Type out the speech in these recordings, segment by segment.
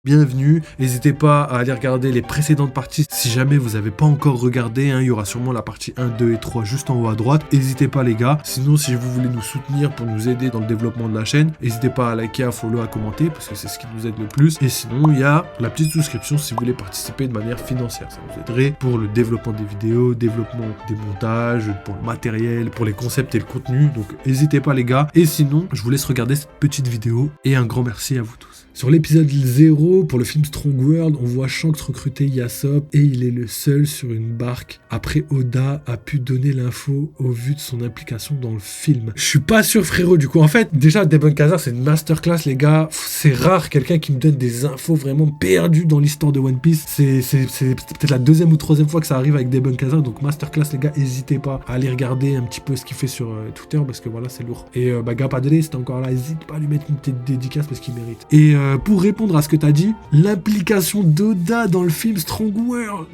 bienvenue. N'hésitez pas à aller regarder les précédentes parties si jamais vous n'avez pas encore regardé, hein, il y aura sûrement la partie 1, 2 et 3 juste en haut à droite. N'hésitez pas les gars, sinon si vous voulez nous soutenir pour nous aider dans le développement de la chaîne, n'hésitez pas à liker, à follow, à commenter parce que c'est ce qui nous aide le plus. Et sinon il y a la petite souscription si vous voulez participer de manière financière, ça vous aiderait pour le développement des vidéos, développement des montages, pour le matériel, pour les concepts et le contenu, donc n'hésitez pas les gars. Et sinon je vous laisse regarder cette petite vidéo et un grand merci à vous tous. Sur l'épisode 0, pour le film Strong World, on voit Shanks recruter Yasopp et il est le seul sur une barque. Après, Oda a pu donner l'info au vu de son implication dans le film. Je suis pas sûr frérot, du coup. En fait, déjà, Debunkaza, c'est une masterclass les gars. C'est rare quelqu'un qui me donne des infos vraiment perdues dans l'histoire de One Piece. C'est peut-être la deuxième ou troisième fois que ça arrive avec Debunkaza. Donc masterclass les gars, n'hésitez pas à aller regarder un petit peu ce qu'il fait sur Twitter parce que voilà, c'est lourd. Et Gapadele, c'était encore là, n'hésite pas à lui mettre une petite dédicace parce qu'il mérite. Et pour répondre à ce que tu as dit, l'implication d'Oda dans le film Strong World,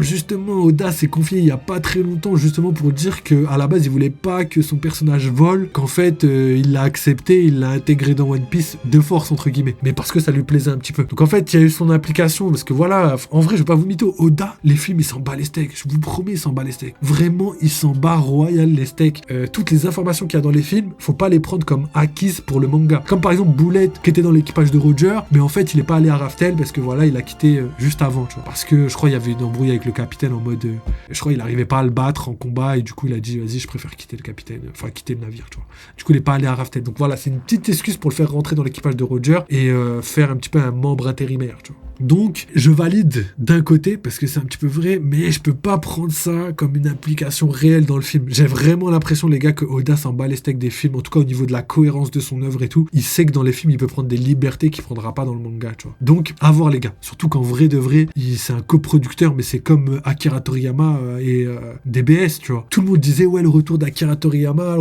justement, Oda s'est confié il n'y a pas très longtemps, justement pour dire qu'à la base, il voulait pas que son personnage vole, qu'en fait, il l'a accepté, il l'a intégré dans One Piece de force, entre guillemets, mais parce que ça lui plaisait un petit peu. Donc en fait, il y a eu son implication, parce que voilà, en vrai, je vais pas vous mytho, Oda, les films, il s'en bat les steaks, je vous promets, il s'en bat les steaks. Vraiment, il s'en bat royal les steaks. Toutes les informations qu'il y a dans les films, faut pas les prendre comme acquises pour le manga. Comme par exemple Bullet, qui était dans l'équipage de Roger, mais en fait il est pas allé à Raftel parce que voilà il a quitté juste avant, tu vois, parce que je crois il y avait une embrouille avec le capitaine en mode je crois il arrivait pas à le battre en combat et du coup il a dit vas-y je préfère quitter le capitaine, enfin quitter le navire, tu vois, du coup il est pas allé à Raftel. Donc voilà, c'est une petite excuse pour le faire rentrer dans l'équipage de Roger et faire un petit peu un membre intérimaire, tu vois. Donc je valide d'un côté parce que c'est un petit peu vrai, mais je peux pas prendre ça comme une implication réelle dans le film. J'ai vraiment l'impression les gars que Oda s'en bat les steaks des films, en tout cas au niveau de la cohérence de son œuvre et tout. Il sait que dans les films il peut prendre des libertés qu'il prendra pas dans le manga, tu vois. Donc à voir les gars, surtout qu'en vrai de vrai c'est un coproducteur, mais c'est comme Akira Toriyama et DBS, tu vois. Tout le monde disait ouais le retour d'Akira Toriyama,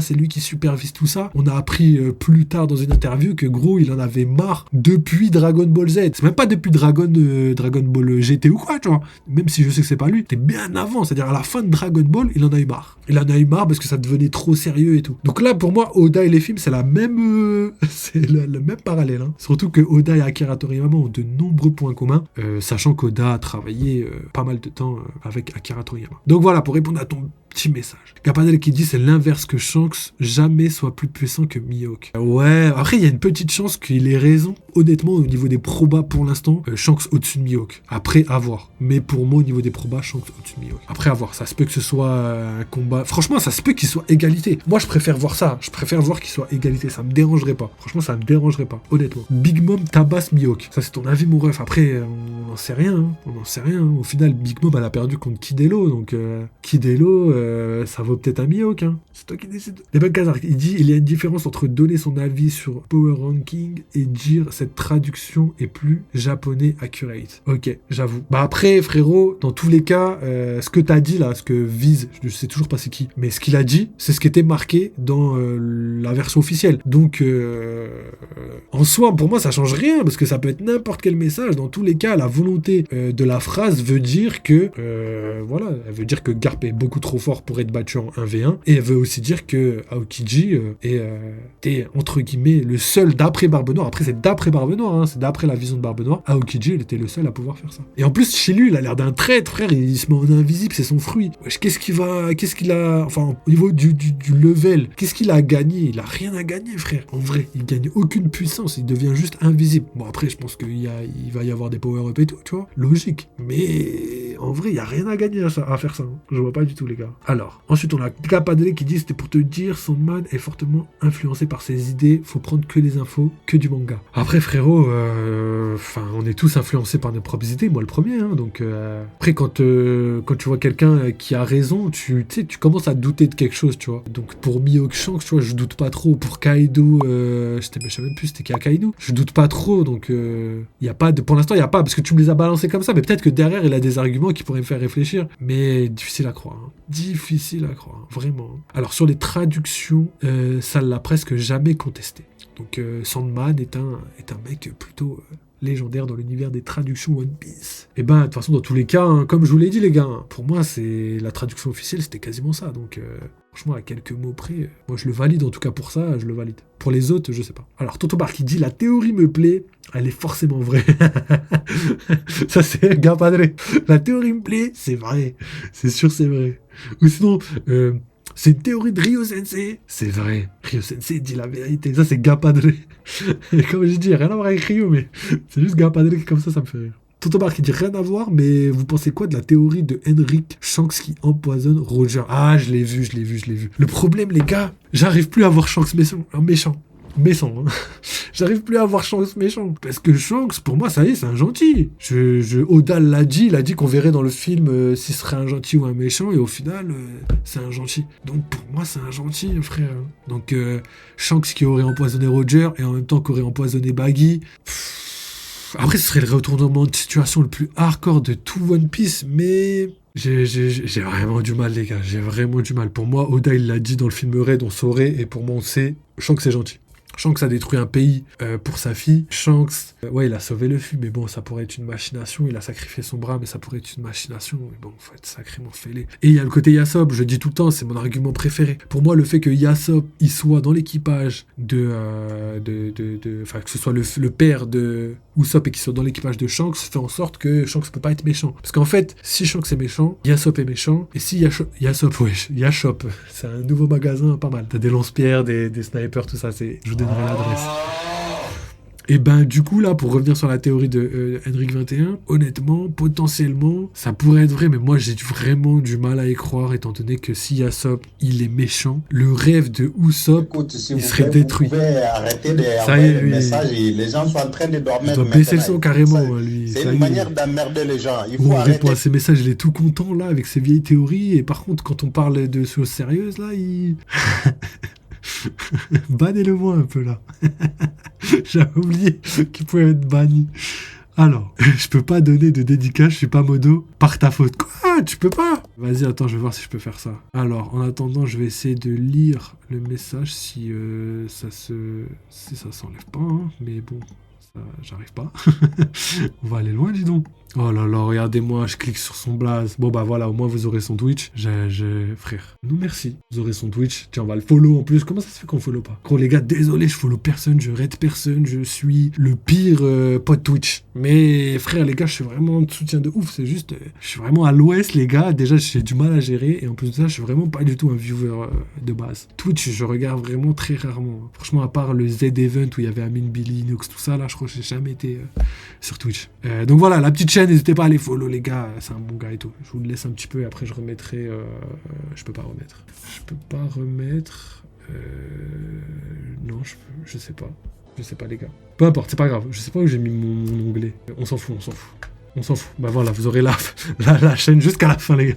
c'est lui qui supervise tout ça. On a appris plus tard dans une interview que gros il en avait marre depuis Dragon Ball Z. C'est même pas depuis Dragon Ball GT ou quoi, tu vois. Même si je sais que c'est pas lui, c'était bien avant, c'est-à-dire à la fin de Dragon Ball, il en a eu marre. Il en a eu marre parce que ça devenait trop sérieux et tout. Donc là, pour moi, Oda et les films, c'est la même, c'est le même parallèle. Hein. Surtout que Oda et Akira Toriyama ont de nombreux points communs, sachant qu'Oda a travaillé pas mal de temps avec Akira Toriyama. Donc voilà, pour répondre à ton petit message. Gapadel qui dit c'est l'inverse, que Shanks jamais soit plus puissant que Mihawk. Ouais, après il y a une petite chance qu'il ait raison. Honnêtement, au niveau des probas pour l'instant, Shanks au-dessus de Mihawk. Après, à voir. Mais pour moi, au niveau des probas, Shanks au-dessus de Mihawk. Après, à voir. Ça se peut que ce soit un combat. Franchement, ça se peut qu'il soit égalité. Moi, je préfère voir ça. Je préfère voir qu'il soit égalité. Ça me dérangerait pas. Franchement, ça me dérangerait pas. Honnêtement. Big Mom tabasse Mihawk. Ça, c'est ton avis, mon ref. Après, on n'en sait rien. Hein. On n'en sait rien. Au final, Big Mom, elle a perdu contre Kidelo. Donc, Kidelo, ça vaut peut-être un Mihawk. Hein. C'est toi qui décides. Debunkaza, il dit il y a une différence entre donner son avis sur Power Ranking et dire cette traduction est plus japonais accurate. Ok, j'avoue. Bah après, frérot, dans tous les cas, ce que t'as dit là, ce que Viz, je sais toujours pas c'est qui, mais ce qu'il a dit, c'est ce qui était marqué dans la version officielle. Donc, en soi, pour moi, ça change rien, parce que ça peut être n'importe quel message. Dans tous les cas, la volonté de la phrase veut dire que, voilà, elle veut dire que Garp est beaucoup trop fort pour être battu en 1v1, et elle veut aussi dire que Aokiji était, entre guillemets, le seul d'après Barbe Noire. Après, c'est d'après Barbe Noire, hein, c'est d'après la vision de Barbe Noire. Aokiji, il était le seul à pouvoir faire ça. Et en plus, chez lui, il a l'air d'un traître, frère, il se met en invisible, c'est son fruit. Wesh, qu'est-ce qu'il a, enfin, au niveau du level, qu'est-ce qu'il a gagné? Il a rien à gagner, frère. En vrai, il gagne aucune puissance, il devient juste invisible. Bon, après, je pense qu'il va y avoir des power-up et tout, tu vois, logique. Mais en vrai, il y a rien à gagner à faire ça. Hein. Je vois pas du tout, les gars. Alors, ensuite, on a Gapadele qui dit c'était pour te dire, Sandman est fortement influencé par ses idées, faut prendre que les infos, que du manga. Après, frérot, on est tous influencés par nos propres idées, moi le premier, hein, donc après quand tu vois quelqu'un qui a raison, tu commences à douter de quelque chose, tu vois. Donc pour Mihawk Shanks, tu vois, je doute pas trop. Pour Kaido, je sais même plus c'était qui a Kaido, je doute pas trop, donc y a pas de, pour l'instant il y a pas, parce que tu me les as balancés comme ça, mais peut-être que derrière il a des arguments qui pourraient me faire réfléchir, mais difficile à croire, hein. Difficile à croire, vraiment. Alors sur les traductions, ça l'a presque jamais contesté. Donc Sandman est un mec plutôt légendaire dans l'univers des traductions One Piece. Et ben, de toute façon, dans tous les cas, hein, comme je vous l'ai dit, les gars, hein, pour moi, c'est la traduction officielle, c'était quasiment ça. Donc, franchement, à quelques mots près, moi, je le valide. En tout cas, pour ça, je le valide. Pour les autres, je sais pas. Alors, Tonton Bar qui dit, la théorie me plaît, elle est forcément vraie. Ça, c'est gars padré. La théorie me plaît, c'est vrai. C'est sûr, c'est vrai. Ou sinon, c'est une théorie de Ryo Sensei. C'est vrai. Ryo Sensei dit la vérité. Ça, c'est gars padré. Et comme j'ai dit, rien à voir avec Ryo, mais c'est juste gars padré comme ça me fait rire. Tonton Bar qui dit rien à voir, mais vous pensez quoi de la théorie de Henrik Shanks qui empoisonne Roger? Ah, je l'ai vu. Le problème, les gars, j'arrive plus à voir Shanks méchant. Hein. J'arrive plus à voir Shanks méchant. Parce que Shanks, pour moi, ça y est, c'est un gentil. Oda l'a dit, il a dit qu'on verrait dans le film s'il serait un gentil ou un méchant, et au final, c'est un gentil. Donc pour moi, c'est un gentil, frère. Donc Shanks qui aurait empoisonné Roger, et en même temps qu'aurait empoisonné Baggy. Après, ce serait le retournement de situation le plus hardcore de tout One Piece, mais j'ai vraiment du mal, les gars. J'ai vraiment du mal. Pour moi, Oda, il l'a dit dans le film Red, on saurait, et pour moi, on sait, Shanks, c'est gentil. Shanks a détruit un pays pour sa fille. Shanks, ouais, il a sauvé le film, mais bon, ça pourrait être une machination. Il a sacrifié son bras, mais ça pourrait être une machination. Mais bon, faut être sacrément fêlé. Et il y a le côté Yasopp, je dis tout le temps, c'est mon argument préféré. Pour moi, le fait que Yasopp, il soit dans l'équipage enfin, que ce soit le père de Usopp et qu'il soit dans l'équipage de Shanks, fait en sorte que Shanks peut pas être méchant. Parce qu'en fait, si Shanks est méchant, Yasopp est méchant. Et si Yasopp, c'est un nouveau magasin, pas mal. T'as des lance-pierres, des snipers, tout ça, je vous donnerai l'adresse. Et ben du coup là, pour revenir sur la théorie de Henrik 21, honnêtement, potentiellement, ça pourrait être vrai, mais moi j'ai vraiment du mal à y croire, étant donné que si Yasopp, il est méchant, le rêve de Usopp, il serait détruit. Vous pouvez arrêter ça y est, le message, les gens sont en train de dormir. Il doit baisser le son carrément, lui. C'est une manière d'emmerder les gens. Il faut on arrêter. répond à ses messages, il est tout content là, avec ses vieilles théories, et par contre, quand on parle de choses sérieuses, là, il... Bannez-le-moi un peu là. J'avais oublié qu'il pouvait être banni. Alors, je peux pas donner de dédicace, je suis pas modo, par ta faute. Quoi? Tu peux pas? Vas-y, attends, je vais voir si je peux faire ça. Alors, en attendant, je vais essayer de lire le message si ça s'enlève pas, hein. Mais bon, ça, j'arrive pas. On va aller loin, dis donc. Oh là là, regardez-moi, je clique sur son blaze. Bon bah voilà, au moins vous aurez son Twitch. Frère, non merci. Vous aurez son Twitch. Tiens, on va le follow en plus. Comment ça se fait qu'on follow pas? Gros les gars, désolé, je follow personne, je raid personne, je suis le pire pote Twitch. Mais frère, les gars, je suis vraiment de soutien de ouf. C'est juste, je suis vraiment à l'ouest, les gars. Déjà, j'ai du mal à gérer. Et en plus de ça, je suis vraiment pas du tout un viewer de base. Twitch, je regarde vraiment très rarement. Franchement, à part le Z-Event où il y avait Amin, Billy, Inox, tout ça, là, je crois que j'ai jamais été sur Twitch. Donc voilà, la petite chaîne, n'hésitez pas à les follow, les gars, c'est un bon gars et tout. Je vous le laisse un petit peu et après je remettrai... Je peux pas remettre. Non, je sais pas. Je sais pas, les gars. Peu importe, c'est pas grave. Je sais pas où j'ai mis mon onglet. On s'en fout. Bah voilà, vous aurez la chaîne jusqu'à la fin, les gars.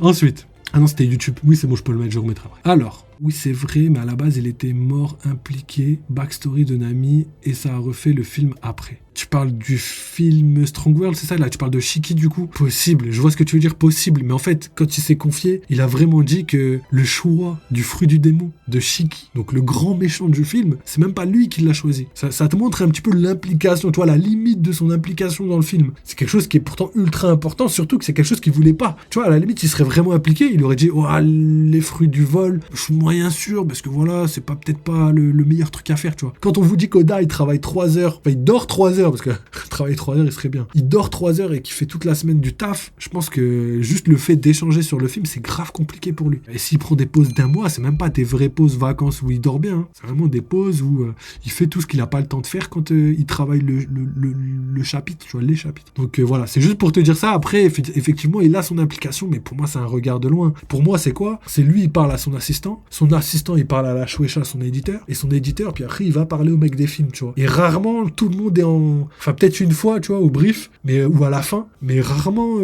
Ensuite... Ah non, c'était YouTube. Oui, c'est bon, je peux le mettre, je remettrai après. Alors, oui, c'est vrai, mais à la base, il était mort, impliqué, backstory de Nami, et ça a refait le film après. Tu parles du film Strong World, c'est ça là? Tu parles de Shiki du coup? Possible, je vois ce que tu veux dire, possible. Mais en fait, quand il s'est confié, il a vraiment dit que le choix du fruit du démon de Shiki, donc le grand méchant du film, c'est même pas lui qui l'a choisi. Ça te montre un petit peu l'implication, tu vois, la limite de son implication dans le film. C'est quelque chose qui est pourtant ultra important, surtout que c'est quelque chose qu'il voulait pas. Tu vois, à la limite, il serait vraiment impliqué, il aurait dit, oh, les fruits du vol, je suis moyen sûr, parce que voilà, c'est peut-être pas le meilleur truc à faire, tu vois. Quand on vous dit qu'Oda, il travaille 3 heures, enfin, il dort 3 heures, parce que travailler 3 heures, il serait bien. Il dort 3 heures et qu'il fait toute la semaine du taf. Je pense que juste le fait d'échanger sur le film, c'est grave compliqué pour lui. Et s'il prend des pauses d'1 mois, c'est même pas des vraies pauses vacances où il dort bien. Hein. C'est vraiment des pauses où il fait tout ce qu'il a pas le temps de faire quand il travaille le chapitre, tu vois, les chapitres. Donc voilà, c'est juste pour te dire ça. Après, effectivement, il a son implication, mais pour moi, c'est un regard de loin. Pour moi, c'est quoi? C'est lui, il parle à son assistant. Son assistant, il parle à la Shueisha, son éditeur. Et son éditeur, puis après, il va parler au mec des films, tu vois. Et rarement, tout le monde est en... Enfin, peut-être une fois, tu vois, au brief, ou à la fin, mais rarement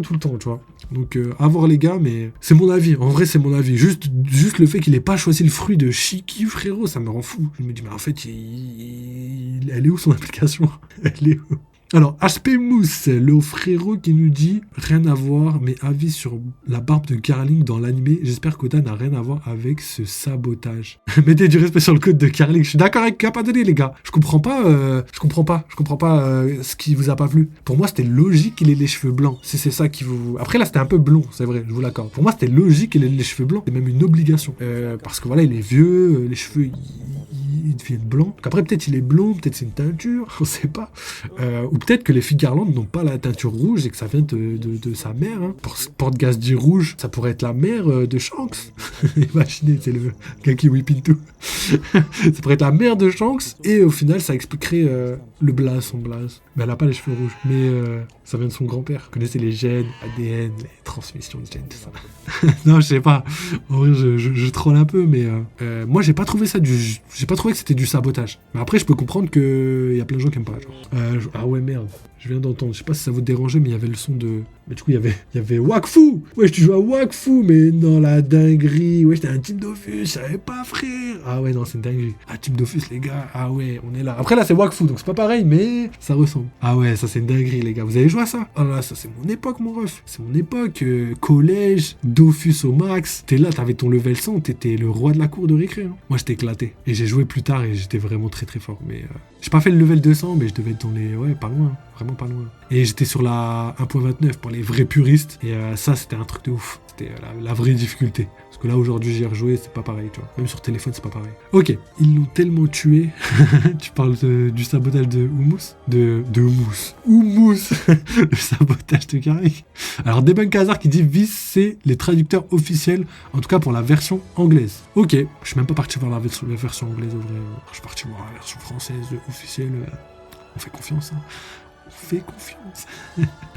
tout le temps, tu vois. Donc, à voir les gars, mais c'est mon avis. En vrai, c'est mon avis. Juste le fait qu'il ait pas choisi le fruit de Shiki, frérot, ça me rend fou. Je me dis, mais en fait, elle est où son implication? Elle est où? Alors, HP Mousse, le frérot qui nous dit rien à voir, mais avis sur la barbe de Carling dans l'animé. J'espère qu'Oda n'a rien à voir avec ce sabotage. Mettez du respect sur le code de Carling. Je suis d'accord avec Capadori, les gars. Je comprends pas ce qui vous a pas plu. Pour moi, c'était logique qu'il ait les cheveux blancs. Si c'est ça qui vous... Après, là, c'était un peu blond, c'est vrai, je vous l'accorde. Pour moi, c'était logique qu'il ait les cheveux blancs. C'est même une obligation. Parce que voilà, il est vieux, les cheveux, ils deviennent blancs. Donc après, peut-être il est blond, peut-être c'est une teinture, on sait pas. Ou peut-être que les filles Garland n'ont pas la teinture rouge et que ça vient de sa mère. Hein. Porte-gaz dit rouge, ça pourrait être la mère de Shanks. Imaginez, c'est le gars qui whip tout. Ça pourrait être la mère de Shanks et au final, ça expliquerait son blaze. Mais elle a pas les cheveux rouges. Mais ça vient de son grand-père. Vous connaissez les gènes, ADN, les transmissions de gènes, tout ça. Non, je sais pas. En vrai, je troll un peu, mais moi, j'ai pas trouvé que c'était du sabotage. Mais après, je peux comprendre qu'il y a plein de gens qui aiment pas. Genre. Ah ouais, merde. Je viens d'entendre. Je sais pas si ça vous dérangeait, mais il y avait le son de... Mais du coup, il y avait Wakfu. Ouais, tu joues à Wakfu, mais non, la dinguerie. Ouais, j'étais un Team Dofus, je savais pas, frère. Ah ouais, non, c'est une dinguerie. Ah, Team Dofus, les gars. Ah ouais, on est là. Après, là, c'est Wakfu, donc c'est pas pareil, mais ça ressemble. Ah ouais, ça, c'est une dinguerie, les gars. Vous avez joué à ça? Ah là, ça, c'est mon époque, mon ref. C'est mon époque. Collège, Dofus au max. T'es là, t'avais ton level 100, t'étais le roi de la cour de récré. Hein. Moi, j'étais éclaté. Et j'ai joué plus tard et j'étais vraiment très, très fort. Mais j'ai pas fait le level 200, mais je devais être dans les... Ouais, pas loin. Vraiment pas loin. Et j'étais sur la 1.29 pour les vrais puristes. Et ça, c'était un truc de ouf. C'était la vraie difficulté. Parce que là, aujourd'hui, j'y ai rejoué, c'est pas pareil, tu vois. Même sur téléphone, c'est pas pareil. Ok, ils l'ont tellement tué. Tu parles du sabotage de Hummus? De Hummus. Hummus. Le sabotage de Carrick. Alors, Debunk Hazard qui dit Viz, c'est les traducteurs officiels, en tout cas pour la version anglaise. Ok, je suis même pas parti voir la version anglaise, au vrai. Je suis parti voir la version française officielle. On fait confiance, hein. Fais confiance.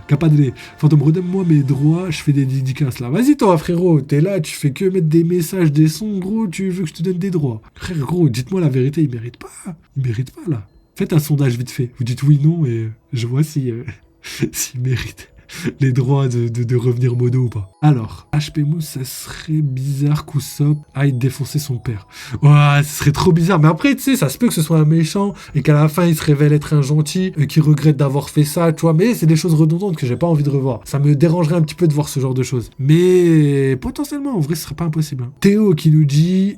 Capadré, Fantôme, redonne-moi mes droits, je fais des dédicaces là. Vas-y toi frérot, t'es là, tu fais que mettre des messages, des sons, gros, tu veux que je te donne des droits. Frère gros, dites-moi la vérité, il mérite pas. Il mérite pas là. Faites un sondage vite fait. Vous dites oui, non, et je vois si s'il mérite les droits de revenir modo ou pas. Alors, HP Mousse, ça serait bizarre qu'Usopp aille défoncer son père. Ouais, ce serait trop bizarre. Mais après, tu sais, ça se peut que ce soit un méchant et qu'à la fin, il se révèle être un gentil qui regrette d'avoir fait ça, tu vois. Mais c'est des choses redondantes que j'ai pas envie de revoir. Ça me dérangerait un petit peu de voir ce genre de choses. Mais potentiellement, en vrai, ce serait pas impossible. Hein. Théo qui nous dit,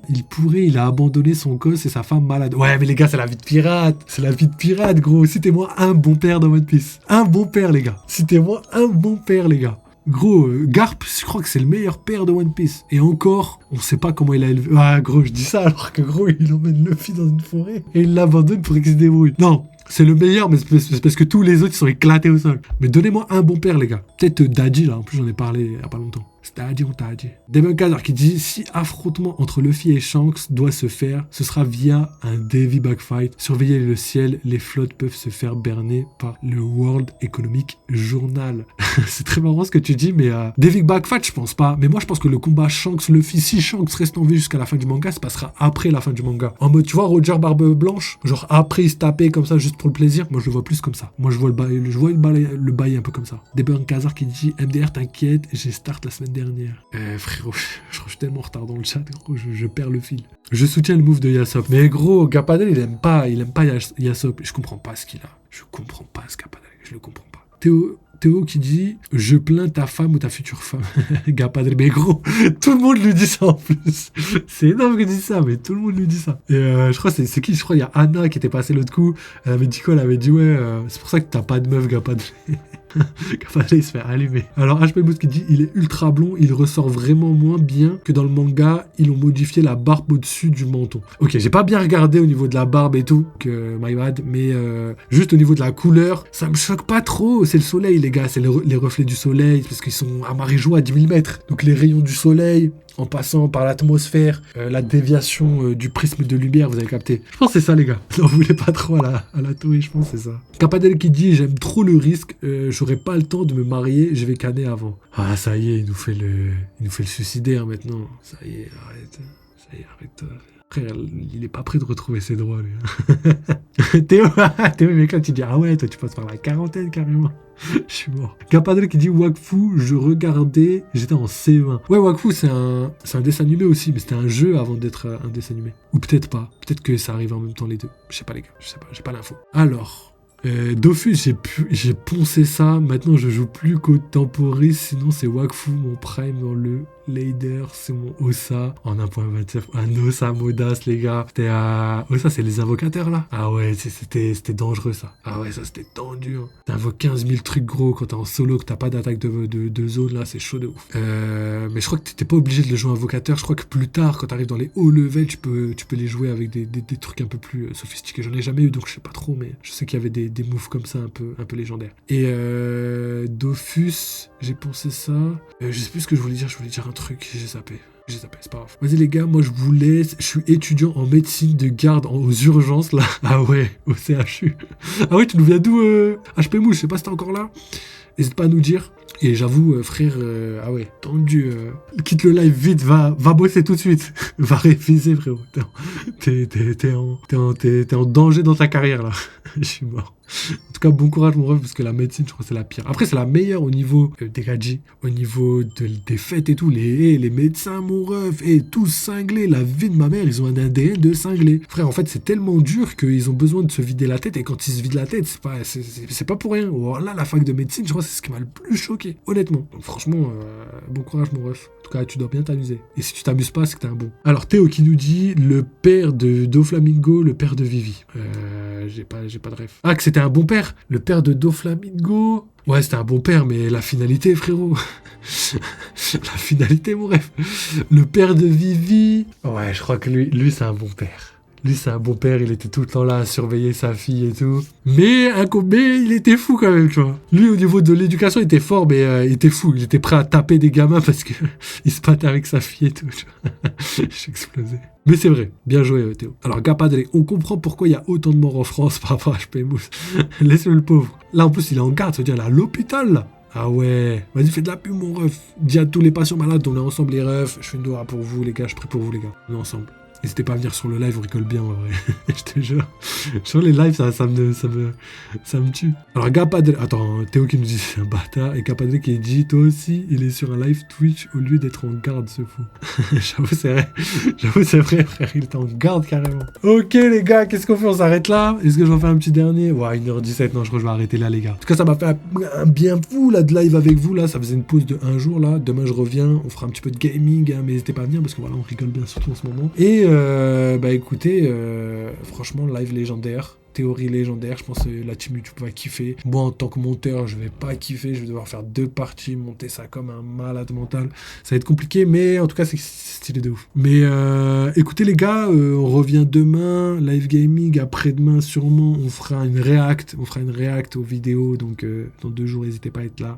il a abandonné son gosse et sa femme malade. Ouais, mais les gars, c'est la vie de pirate. C'est la vie de pirate, gros. Citez-moi un bon père dans One Piece. Un bon père, les gars. Citez-moi un bon père, les gars. Gros, Garp, je crois que c'est le meilleur père de One Piece. Et encore, on sait pas comment il a élevé. Ah, gros, je dis ça alors que gros, il emmène Luffy dans une forêt et il l'abandonne pour qu'il se débrouille. Non, c'est le meilleur, mais c'est parce que tous les autres, ils sont éclatés au sol. Mais donnez-moi un bon père, les gars. Peut-être Daddy, là, en plus, j'en ai parlé il y a pas longtemps. C'est Daddy, on t'a dit. Debunk Hazard qui dit, si affrontement entre Luffy et Shanks doit se faire, ce sera via un Davy Backfight. Surveiller le ciel, les flottes peuvent se faire berner par le World Economic Journal. C'est très marrant ce que tu dis, mais Davy Backfight, je pense pas. Mais moi, je pense que le combat Shanks-Luffy, si Shanks reste en vie jusqu'à la fin du manga, ça passera après la fin du manga. En mode, tu vois, Roger Barbe Blanche, genre après il se tapait comme ça juste pour le plaisir. Moi, je le vois plus comme ça. Moi, je vois le bail un peu comme ça. Debunk Hazard qui dit, MDR, t'inquiète, j'ai start la semaine dernière. Frérot, je suis tellement en retard dans le chat, gros, je perds le fil. Je soutiens le move de Yasop. Mais gros, Gapadel, il aime pas Yasop. Je comprends pas ce qu'il a. Je comprends pas ce Gapadel, je le comprends pas. Théo qui dit « Je plains ta femme ou ta future femme. » Gapadel, mais gros, tout le monde lui dit ça en plus. C'est énorme qu'il dise ça, mais tout le monde lui dit ça. Et je crois, c'est qui? Je crois il y a Anna qui était passée l'autre coup. Elle avait dit quoi? Elle avait dit « Ouais, c'est pour ça que t'as pas de meuf, Gapadel. » Gapadel, il se fait allumer. Alors HP Boost qui dit « Il est ultra blond, il ressort vraiment moins bien que dans le manga. Ils ont modifié la barbe au-dessus du menton. » Ok, j'ai pas bien regardé au niveau de la barbe et tout, que my bad, mais juste au niveau de la couleur, ça me choque pas trop. C'est le soleil, les gars, c'est les reflets du soleil, parce qu'ils sont à marée joie à 10 000 mètres. Donc les rayons du soleil, en passant par l'atmosphère, la déviation du prisme de lumière, vous avez capté. Je pense que c'est ça, les gars. N'en voulez pas trop à la Toei, je pense que c'est ça. Capadel qui dit « J'aime trop le risque, j'aurais pas le temps de me marier, je vais canner avant. » Ah, ça y est, il nous fait le suicidaire maintenant. Ça y est, arrête. Ça y est, arrête. Frère, il est pas prêt de retrouver ses droits, lui. Théo, mec, là, tu dis « Ah ouais, toi, tu passes par la quarantaine, carrément. » Je suis mort. Capadel qui dit Wakfu, je regardais, j'étais en CE1. Ouais, Wakfu, c'est un dessin animé aussi, mais c'était un jeu avant d'être un dessin animé. Ou peut-être pas. Peut-être que ça arrive en même temps les deux. Je sais pas, les gars. Je sais pas, j'ai pas l'info. Alors, Dofus, j'ai poncé ça. Maintenant, je joue plus qu'au Temporis. Sinon, c'est Wakfu, mon prime dans le Lader. C'est mon Ossa en 1.29. Un Ossa Modas, les gars. C'était à... Ossa, c'est les invocateurs, là. Ah ouais, c'était dangereux, ça. Ah ouais, ça, c'était tendu. Hein. T'invoques 15 000 trucs gros quand t'es en solo, que t'as pas d'attaque de zone, là. C'est chaud de ouf. Mais je crois que t'étais pas obligé de le jouer invocateur. Je crois que plus tard, quand t'arrives dans les hauts levels, tu peux les jouer avec des trucs un peu plus sophistiqués. J'en ai jamais eu, donc je sais pas trop, mais je sais qu'il y avait des moves comme ça un peu légendaires. Et Dofus, j'ai pensé ça. Je sais plus ce que je voulais dire un truc, j'ai zappé, c'est pas grave. Vas-y les gars, moi je vous laisse, je suis étudiant en médecine de garde aux urgences là. Ah ouais, au CHU. Ah ouais, tu nous viens d'où HP Mouche, je sais pas si t'es encore là. N'hésite pas à nous dire. Et j'avoue, frère, ah ouais, tendu. Quitte le live vite, va bosser tout de suite. Va réviser, frérot. T'es en danger dans ta carrière, là. Je suis mort. En tout cas, bon courage, mon ref, parce que la médecine, je crois que c'est la pire. Après, c'est la meilleure au niveau des gadgets, au niveau des fêtes et tout. Les médecins, mon ref, tous cinglés. La vie de ma mère, ils ont un ADN de cinglés. Frère, en fait, c'est tellement dur qu'ils ont besoin de se vider la tête. Et quand ils se vident la tête, c'est pas pour rien. Voilà, la fac de médecine, je crois que c'est ce qui m'a le plus choqué. Honnêtement. Donc, franchement, bon courage, mon ref. En tout cas, tu dois bien t'amuser. Et si tu t'amuses pas, c'est que t'es un bon. Alors, Théo qui nous dit le père de Doflamingo, le père de Vivi. J'ai pas de ref. Ah, que c'était un bon père. Le père de Doflamingo. Ouais, c'était un bon père, mais la finalité, frérot. La finalité, mon ref. Le père de Vivi. Ouais, je crois que lui c'est un bon père. Lui, c'est un bon père, il était tout le temps là à surveiller sa fille et tout. Mais il était fou quand même, tu vois. Lui, au niveau de l'éducation, il était fort, mais il était fou. Il était prêt à taper des gamins parce que il se battait avec sa fille et tout. J'ai explosé. Mais c'est vrai, bien joué Théo. Alors Gapadre, on comprend pourquoi il y a autant de morts en France par rapport à HP Mousse. Laisse-le le pauvre. Là, en plus, il est en garde, ça veut dire il est à l'hôpital, là. Ah ouais, vas-y, fais de la pub, mon ref. Dis à tous les patients malades, on est ensemble, les refs. Je fais une doigt pour vous, les gars, je prie pour vous, les gars. On est ensemble. N'hésitez pas à venir sur le live, on rigole bien en vrai. Je te jure. Sur les lives, ça me tue. Alors Gapadre, attends, Théo qui nous dit c'est un bâtard. Et Gapadre qui dit toi aussi, il est sur un live Twitch au lieu d'être en garde, ce fou. J'avoue, c'est vrai. J'avoue, c'est vrai, frère. Il est en garde carrément. Ok, les gars, qu'est-ce qu'on fait? On s'arrête là? Est-ce que je vais faire un petit dernier? Ouais, 1h17. Non, je crois que je vais arrêter là, les gars. En tout cas, ça m'a fait un bien fou là de live avec vous. Là, ça faisait une pause de 1 jour là. Demain, je reviens. On fera un petit peu de gaming, hein, mais n'hésitez pas à venir parce que voilà, on rigole bien surtout en ce moment. Et bah écoutez, franchement, live légendaire. Théorie légendaire, je pense que la team YouTube va kiffer. Moi, en tant que monteur, je vais pas kiffer. Je vais devoir faire 2 parties, monter ça comme un malade mental. Ça va être compliqué, mais en tout cas, c'est stylé de ouf. Mais écoutez, les gars, on revient demain. Live gaming, après-demain, sûrement, on fera une react. On fera une react aux vidéos. Donc, dans 2 jours, n'hésitez pas à être là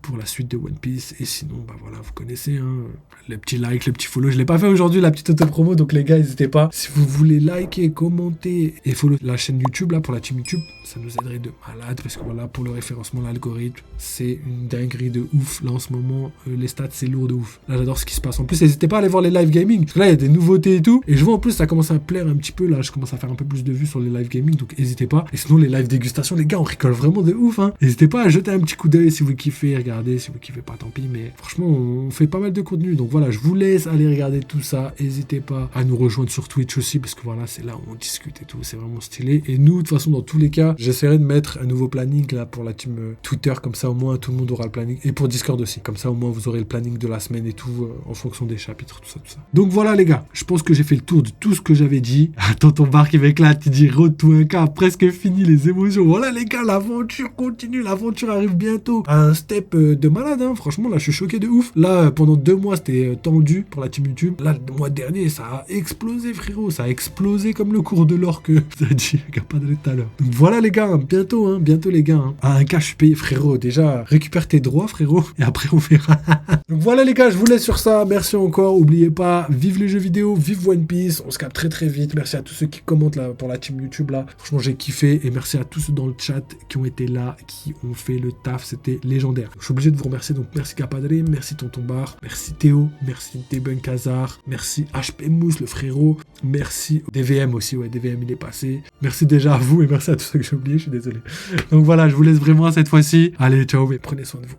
pour la suite de One Piece. Et sinon, bah voilà, vous connaissez, hein, le petit like, le petit follow. Je l'ai pas fait aujourd'hui, la petite auto-promo. Donc, les gars, n'hésitez pas. Si vous voulez liker, commenter et follow la chaîne YouTube, là, pour la team YouTube, ça nous aiderait de malade parce que voilà, pour le référencement, l'algorithme, c'est une dinguerie de ouf. Là, en ce moment, les stats, c'est lourd de ouf. Là, j'adore ce qui se passe. En plus, n'hésitez pas à aller voir les live gaming parce que là, il y a des nouveautés et tout. Et je vois en plus, ça commence à plaire un petit peu. Là, je commence à faire un peu plus de vues sur les live gaming, donc n'hésitez pas. Et sinon, les live dégustation, les gars, on rigole vraiment de ouf, hein. N'hésitez pas à jeter un petit coup d'œil si vous kiffez, regardez. Si vous kiffez pas, tant pis. Mais franchement, on fait pas mal de contenu. Donc voilà, je vous laisse aller regarder tout ça. N'hésitez pas à nous rejoindre sur Twitch aussi parce que voilà, c'est là où on discute et tout. C'est vraiment stylé. Et nous, de toute façon, dans tous les cas, j'essaierai de mettre un nouveau planning là pour la team Twitter, comme ça au moins tout le monde aura le planning, et pour Discord aussi, comme ça au moins vous aurez le planning de la semaine et tout en fonction des chapitres, tout ça. Donc voilà les gars, je pense que j'ai fait le tour de tout ce que j'avais dit. Attends, ton bar qui m'éclate, il dit Road to 1K, presque fini les émotions. Voilà les gars, l'aventure continue, l'aventure arrive bientôt à un step de malade, hein. Franchement là je suis choqué de ouf. Là pendant 2 mois c'était tendu pour la team YouTube. Là le mois dernier ça a explosé frérot, ça a explosé comme le cours de l'or que vous avez dit Gapadre tout à l'heure. Donc voilà les gars, hein, bientôt les gars, hein. À 1K je suis payé frérot, déjà récupère tes droits frérot et après on verra. Donc voilà les gars, je vous laisse sur ça, merci encore, oubliez pas, vive les jeux vidéo, vive One Piece, on se capte très très vite, merci à tous ceux qui commentent là pour la team YouTube là, franchement j'ai kiffé et merci à tous ceux dans le chat qui ont été là, qui ont fait le taf, c'était légendaire. Je suis obligé de vous remercier, donc merci Gapadre, merci Tonton Bar, merci Théo, merci Debunk Hazard, merci HP Mousse le frérot, merci DVM aussi, ouais DVM il est passé, merci déjà à vous et merci à tous ceux que j'ai oublié, je suis désolé. Donc voilà, je vous laisse vraiment cette fois-ci. Allez, ciao, mais prenez soin de vous.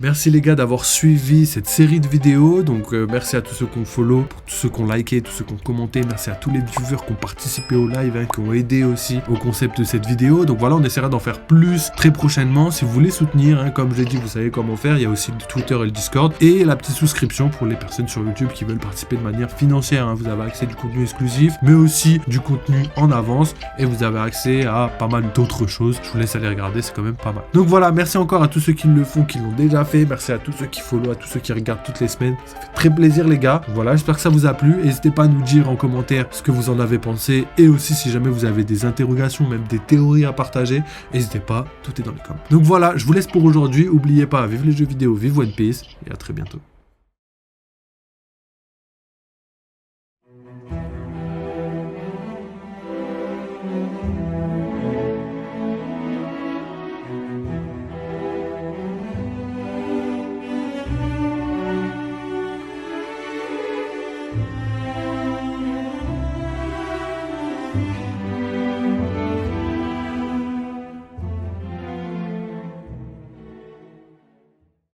Merci les gars d'avoir suivi cette série de vidéos. Donc merci à tous ceux qui ont follow, pour tous ceux qui ont liké, tous ceux qui ont commenté. Merci à tous les viewers qui ont participé au live, hein, qui ont aidé aussi au concept de cette vidéo. Donc voilà, on essaiera d'en faire plus très prochainement. Si vous voulez soutenir, hein, comme j'ai dit, vous savez comment faire. Il y a aussi le Twitter et le Discord. Et la petite souscription pour les personnes sur YouTube qui veulent participer de manière financière. Hein. Vous avez accès à du contenu exclusif, mais aussi du contenu en avance. Et vous avez accès à pas mal d'autres choses. Je vous laisse aller regarder, c'est quand même pas mal. Donc voilà, merci encore à tous ceux qui le font, qui l'ont déjà fait. Merci à tous ceux qui follow, à tous ceux qui regardent toutes les semaines. Ça fait très plaisir les gars. Voilà, j'espère que ça vous a plu. N'hésitez pas à nous dire en commentaire ce que vous en avez pensé. Et aussi si jamais vous avez des interrogations, même des théories à partager, n'hésitez pas, tout est dans les commentaires. Donc voilà, je vous laisse pour aujourd'hui. N'oubliez pas, vive les jeux vidéo, vive One Piece. Et à très bientôt.